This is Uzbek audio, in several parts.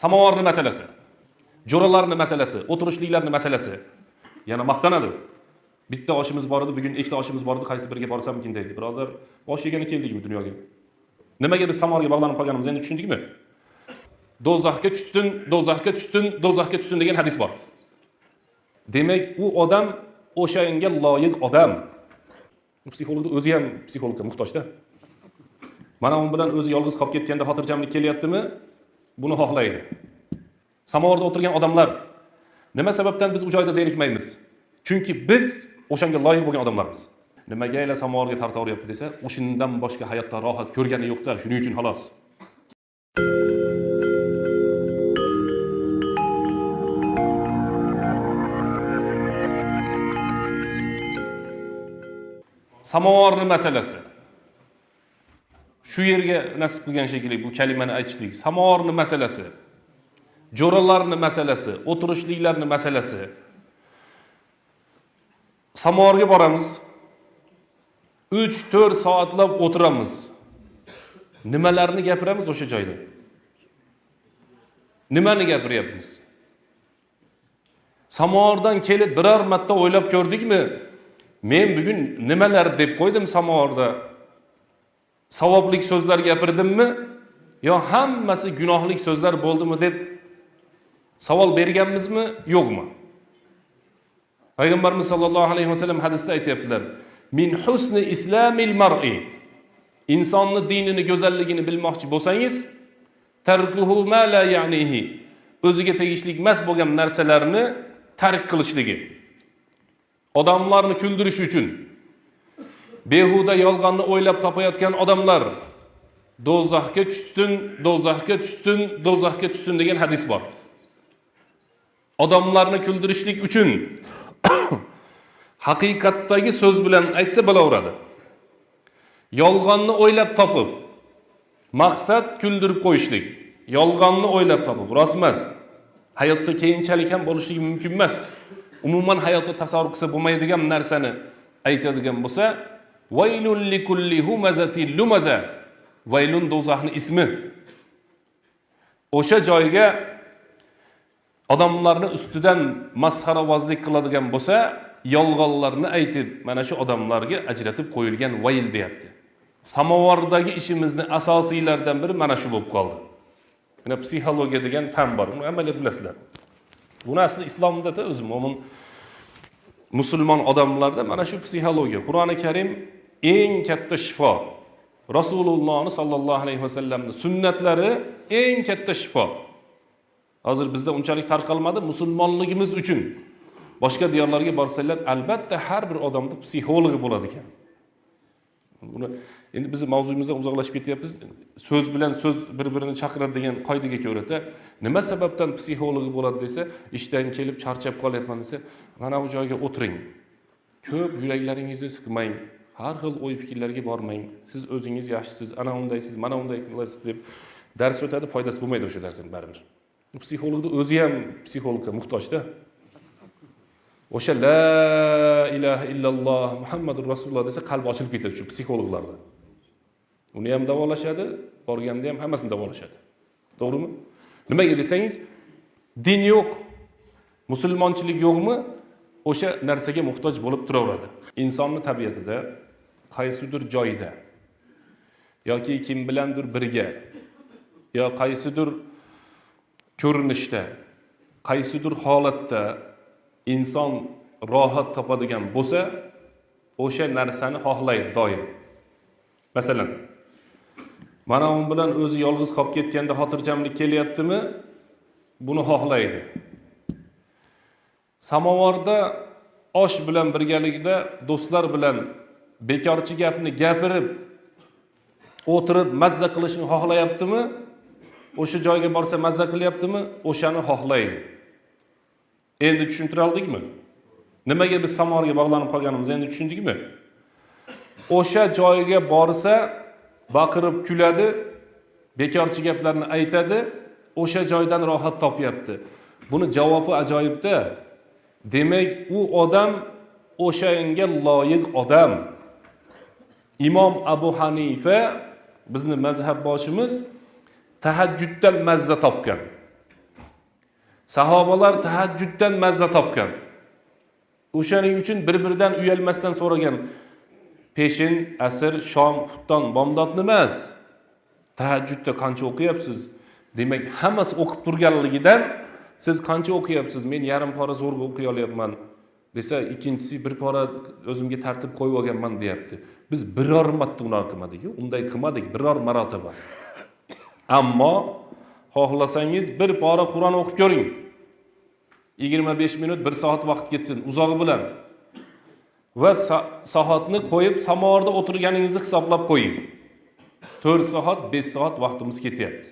samovarni masalasi, jo'ralarni masalasi, o'tirishliklarni masalasi. Yana maqtanadi. Bitta oshimiz bor edi, bugun ikkita oshimiz bor edi, qaysi biriga borsamkin deydi. Birodar, osh yegani keldikmi dunyoga? Nimaga biz samovarga bog'lanib qolganimiz endi tushundikmi? Do'zaxga tushsin, do'zaxga tushsin, do'zaxga tushsin degan hadis bor. Demak, u odam o'shanga loyiq odam. Psixologning o'zi ham psixologga muhtojda. Mana u bilan o'zi yolg'iz qolib ketganda xotirjamlik kelyaptimi? Buni xohlaydi. Samovarda o'tirgan odamlar nima sababdan biz u joyda zerikmaymiz? Chunki biz o'shanga loyiq bo'lgan odamlarmiz. Nimaga ila samovarga tartoryapti desa, o'shindan boshqa hayotda rohat ko'rgani yo'qda, shuning uchun xolos. Samovarni masalasi. Shu yerga nasib qilgan shekilli bu kalimani aytishlik. Samovarni masalasi, jo'ralarni masalasi, o'tirishliklarni masalasi. Samovarga boramiz. 3-4 soatlab o'tiramiz. Nimalarni gapiramiz o'sha joyda? Nimani gapiryapmiz? Samovardan kelib biror marta o'ylab ko'rdikmi? Men bugun nimalar deb qo'ydim samovarda? Savoblik so'zlar gapirdimmi? Yo hammasi gunohlik so'zlar bo'ldimi deb savol berganmizmi, yo'qmi? Payg'ambarimiz sollallohu alayhi vasallam hadisda aytayaptilar: "Min husni islamil mar'i." Insonning dinini, go'zalligini bilmoqchi bo'lsangiz, tarkuhu ma la ya'nihi. O'ziga tegishli emas bo'lgan narsalarni tark qilishligi. Odamlarni kuldirish uchun behuda yolg'onni o'ylab topayotgan odamlar do'zaxga tushsin, do'zaxga tushsin, do'zaxga tushsin degan hadis bor. Odamlarni kuldirishlik uchun haqiqatdagi so'z bilan aytsa bo'laveradi. Yolg'onni o'ylab topib, maqsad kuldirib qo'yishlik. Yolg'onni o'ylab topib, rost emas. Hayotda keyinchalik ham bo'lishligi mumkin emas. Umuman hayotda tasavvur qilsa bo'lmaydigan narsani aytadigan bo'lsa, vaylun likulli humazatil lumaza. Vaylun do'zaxning ismi. O'sha joyga odamlarni ustidan masxaravozlik qiladigan bo'lsa, yolg'onlarni aytib, mana shu odamlarga ajratib qo'yilgan vayl deyapti. Samovardagi ishimizni asosiylardan biri mana shu bo'lib qoldi. Mana psixologiya degan fan bor. Uni hammalar bilasizlar. Buni asli islomda da o'zi mo'min musulmon odamlarda mana shu psixologiya. Qur'oni Karim eng katta shifo. Rasululloh sallallohu alayhi vasallamning sunnatlari eng katta shifo. Hozir bizda unchalik tarqalmadi musulmonligimiz uchun. Boshqa diyorlarga borsalar, albatta har bir odamda psixologi bo'ladi ekan. Buni endi biz mavzuyimizdan uzoqlashib ketyapmiz. So'z bilan so'z bir-birini chaqiradi degan qoidaga ko'ra, nima sababdan psixologi bo'ladi desa, ishdan kelib charchab qolyapman desa, mana bu joyga o'tiring. Ko'p yuraklaringizni siqmang. Har xil o'y fikrlarga bormang. Siz o'zingiz yaxshisiz, ana undaysiz, mana unday qilasiz deb dars o'tadi, foydasi bo'lmaydi o'sha darsning baribir. Psixologning o'zi ham psixologga muhtojda. O'sha la ilaha illalloh Muhammadur Rasululloh desa qalbi ochilib ketadi shu psixologlarda. Uni ham davolashadi, borganda ham hammasini davolashadi. To'g'rimi? Nimaga desangiz, din yo'q, musulmonchilik yo'qmi? O'sha narsaga muhtoj bo'lib turaveradi. Insonning tabiatida qaysidir joyda yoki kim bilandir birga yo qaysidir ko'rinishda, qaysidir holatda inson rohat topadigan bo'lsa, o'sha narsani xohlaydi doim. Masalan, mana u bilan o'zi yolg'iz qolib ketganda xotirjamlik kelyaptimi? Buni xohlaydi. Samovarda osh bilan birgalikda do'stlar bilan bekorchi gapni gapirib, o'tirib mazza qilishni xohlayaptimi? O'sha joyga borsa mazza qilyaptimi? O'shani xohlaydi. Endi tushuntira oldikmi? Nimaga biz samovarga bog'lanib qolganimizni endi tushundikmi? O'sha joyga borsa baqirib kuladi, bekorchi gaplarni aytadi, o'sha joydan rohat topyapti. Buni javobi ajoyibda. Demak, u odam o'shanga loyiq odam. Imom Abu Hanifa, bizni mazhab boshimiz, tahajjuddan mazza topgan. Sahobalar tahajjuddan mazza topgan. O'shaning uchun bir-biridan uyalmasdan so'ragan. Peshin, asr, shom, xufton, bomdodni emas. Tahajjudda qancha o'qiyapsiz? Demak, hammasi o'qib turganligidan siz qancha o'qiyapsiz? Men yarim pora zo'rg'a o'qiy olyapman desa, ikkinchisi bir pora o'zimga tartib qo'yib olganman deyapti. Biz biror marta uni qilmadik-ku, unday qilmadik, biror marotaba. Ammo xohlasangiz bir pora Qur'on o'qib ko'ring. 25 minut, 1 soat vaqt ketsin, uzog'i bilan. Va soatni qo'yib, samovarda o'tirganingizni hisoblab qo'ying. 4 soat, 5 soat vaqtimiz ketyapti.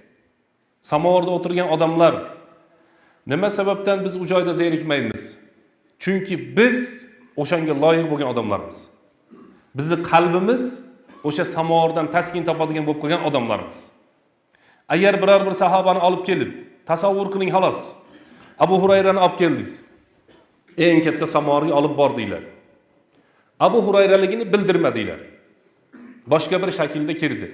Samovarda o'tirgan odamlar nima sababdan biz u joyda zerikmaymiz? Chunki biz o'shanga loyiq bo'lgan odamlarmiz. Bizning qalbimiz o'sha samovardan taskin topadigan bo'lib qolgan odamlarmiz. Agar biror bir sahobani olib kelib, tasavvur qiling xolos. Abu Hurayrani olib keldingiz. Eng katta samovarga olib bordinglar. Abu Hurayraligini bildirmadinglar. Boshqa bir shaklda kirdi.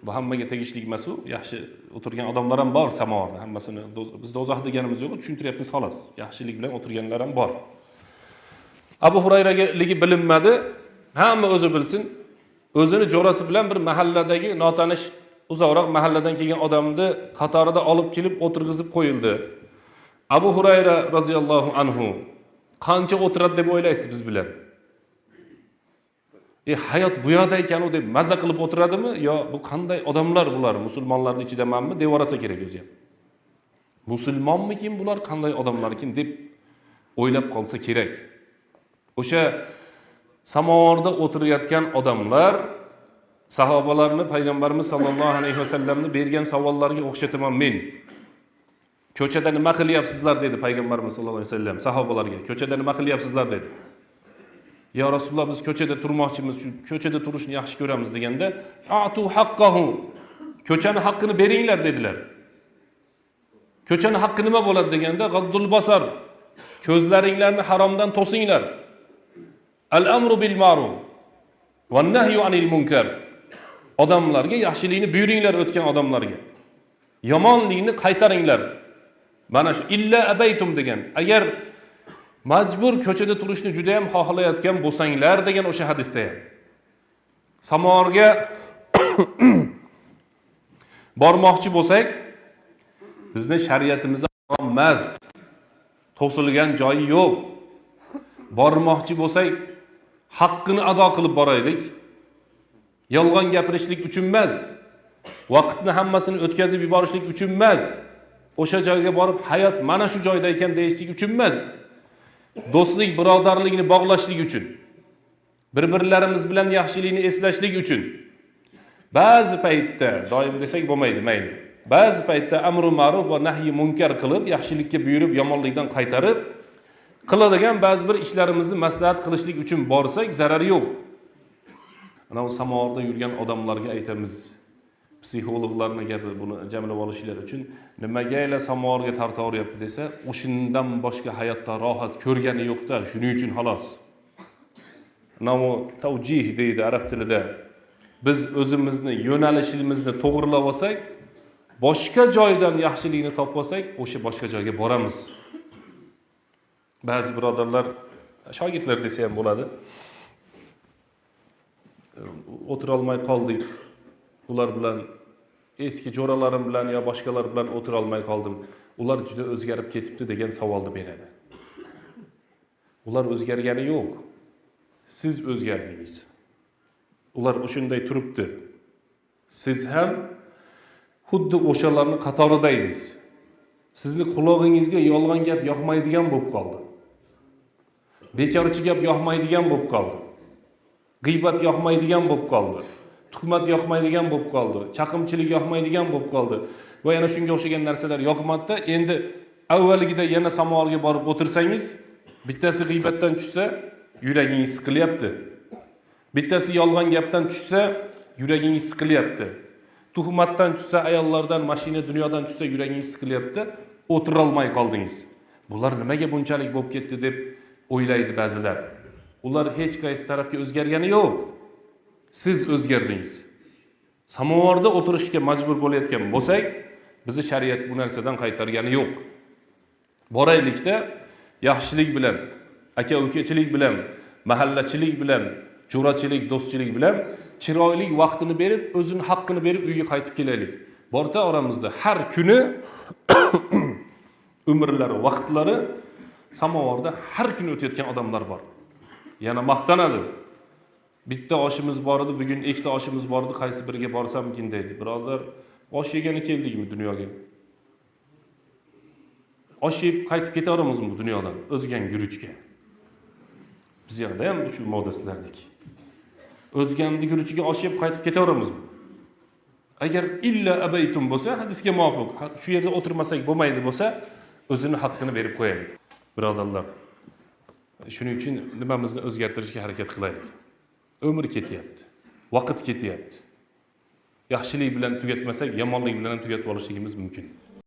Bu hammaga tegishli emas u. Yaxshi o'tirgan odamlar ham bor samovarda. Hammasini biz do'zax deganimiz yo'q, tushuntiryapmiz xolos. Yaxshilik bilan o'tirganlar ham bor. Abu Hurayragaligi bilinmadi. Hamma o'zi bilsin. O'zini jo'rasi bilan bir mahalladagi notanish uzoqroq mahalladan kelgan odamni qatorida olib kelib o'tirg'izib qo'yildi. Abu Hurayra roziyallohu anhu qancha o'tiradi deb o'ylaysiz biz bilan? Hayot bu yoqda ekan-u deb mazza qilib o'tiradimi yo bu qanday odamlar bular? Musulmonlarning ichidamanmi deb o'rasa kerak o'zi ham. Musulmonmikin bular, qanday odamlarkin deb o'ylab qolsa kerak. O'sha samovarda o'tirayotgan odamlar sahobalarni payg'ambarimiz sollallohu alayhi vasallamni bergan savollarga o'xshataman men. Ko'chada nima qilyapsizlar dedi payg'ambarimiz sollallohu alayhi vasallam sahobalarga. Ko'chada nima qilyapsizlar dedi. Ya Rasululloh biz ko'chada turmoqchimiz, ko'chada turishni yaxshi ko'ramiz deganda, "Atu haqqahu." Ko'chani haqqini beringlar dedilar. Ko'chani haqqi nima bo'ladi deganda, "Ghaddul basar." Ko'zlaringlarni haromdan to'singlar. Al-amru bil ma'ruf va nahyu anil munkar. Odamlarga yaxshilikni buyuringlar o'tgan odamlarga. Yomonlikni qaytaringlar. Mana shu illa abaytum degan. Agar majbur ko'chada turishni juda ham xohlayotgan bo'lsanglar degan o'sha hadisda ham. Samovarga bormoqchi bo'lsak, bizning shariatimizda harom emas. To'silgan joyi yo'q. Bormoqchi bo'lsak, haqqini ado qilib boraylik. Yolg'on gapirishlik uchun emas. Vaqtni hammasini o'tkazib yuborishlik uchun emas. O'sha joyga borib hayot mana shu joyda ekan deyishlik uchun emas. Do'stlik, birodarlikni bog'lashlik uchun. Bir-birlarimiz bilan yaxshilikni eslashlik uchun. Ba'zi paytda, doim desak bo'lmaydi, mayli. Ba'zi paytda amru ma'ruf va nahyi munkar qilib, yaxshilikka buyurib, yomonlikdan qaytarib, qiladigan ba'zi bir ishlarimizni maslahat qilishlik uchun borsak, zarari yo'q. Ana o samovarda yurgan odamlarga aytamiz, psixologlarning gapi buni jamlab olishlar uchun nimagayla samovarga tartoryapti desa, o'shindan boshqa hayotda rohat ko'rgani yo'q-da, shuning uchun xolos. Ana o tavjih deydi arab tilida. Biz o'zimizni yo'nalishimizni to'g'rilab olsak, boshqa joydan yaxshilikni topib olsak, o'sha boshqa joyga boramiz. Ba'zi birodarlar, shogirdlar desa ham bo'ladi. O'tira olmay qoldik. Ular bilan eski jo'ralarim bilan yo boshqalar bilan o'tira olmay qoldim. Ular juda o'zgarib ketibdi degan savolni beradi. Ular o'zgargani yo'q. Siz o'zgardingiz. Ular o'shunday turibdi. Siz ham xuddi o'shalarning qatorida edingiz. Sizning qulog'ingizga yolg'on gap yoqmaydigan bo'lib qoldi. Bekorchi gap yoqmaydigan bo'lib qoldi. G'iybat yoqmaydigan bo'lib qoldi. Tuhmat yoqmaydigan bo'lib qoldi. Chaqimchilik yoqmaydigan bo'lib qoldi. Va yana shunga o'xshagan narsalar yoqmadida, endi avvalgida yana samovarga borib o'tirsangiz, bittasi g'iybatdan tushsa, yuragingiz siqilyapti. Bittasi yolg'on gapdan tushsa, yuragingiz siqilyapti. Tuhmatdan tushsa, ayollardan, mashina, dunyodan tushsa, yuragingiz siqilyapti. O'tira olmay qoldingiz. Bular nimaga bunchalik bo'lib ketdi deb o'ylaydi ba'zilar. Ular hech qaysi tarafga o'zgargani yo'q. Siz o'zgardingiz. Samovarda o'tirishga majbur bo'layotgan bo'lsak, Bizi shariat bu narsadan qaytargani yo'q. Boraylikda yaxshilik bilan, aka-ukachilik bilan, mahallachilik bilan, jo'rachilik, do'stchilik bilan chiroyli vaqtini berib, o'zining haqqini berib uyga qaytib kelaylik. Borta oramizda har kuni umrlari, vaqtlari samovarda har kuni o'tayotgan odamlar bor. Yana maqtanadi. Bitta oshimiz bor edi, bugun ikkita oshimiz bor edi, qaysi biriga borsamkin deydi. Birodar, osh yegani keldikmi dunyoga? Osh yeb qaytib ketaveramizmi bu dunyodan? O'zgan guruchga. Biz yerda ham shu modaslardik. O'zganni guruchiga osh yeb qaytib ketaveramizmi? Agar illa abaytum bo'lsa, hadisga muvofiq, shu yerda o'tirmasak bo'lmaydi bo'lsa, o'zini haqqini berib qo'yaylik. Birodarlar, shuning uchun nimamizni o'zgartirishga harakat qilaylik. Umr ketyapti, vaqt ketyapti. Yaxshilik bilan tugatmasak, yomonlik bilan ham tugatib olishimiz mumkin.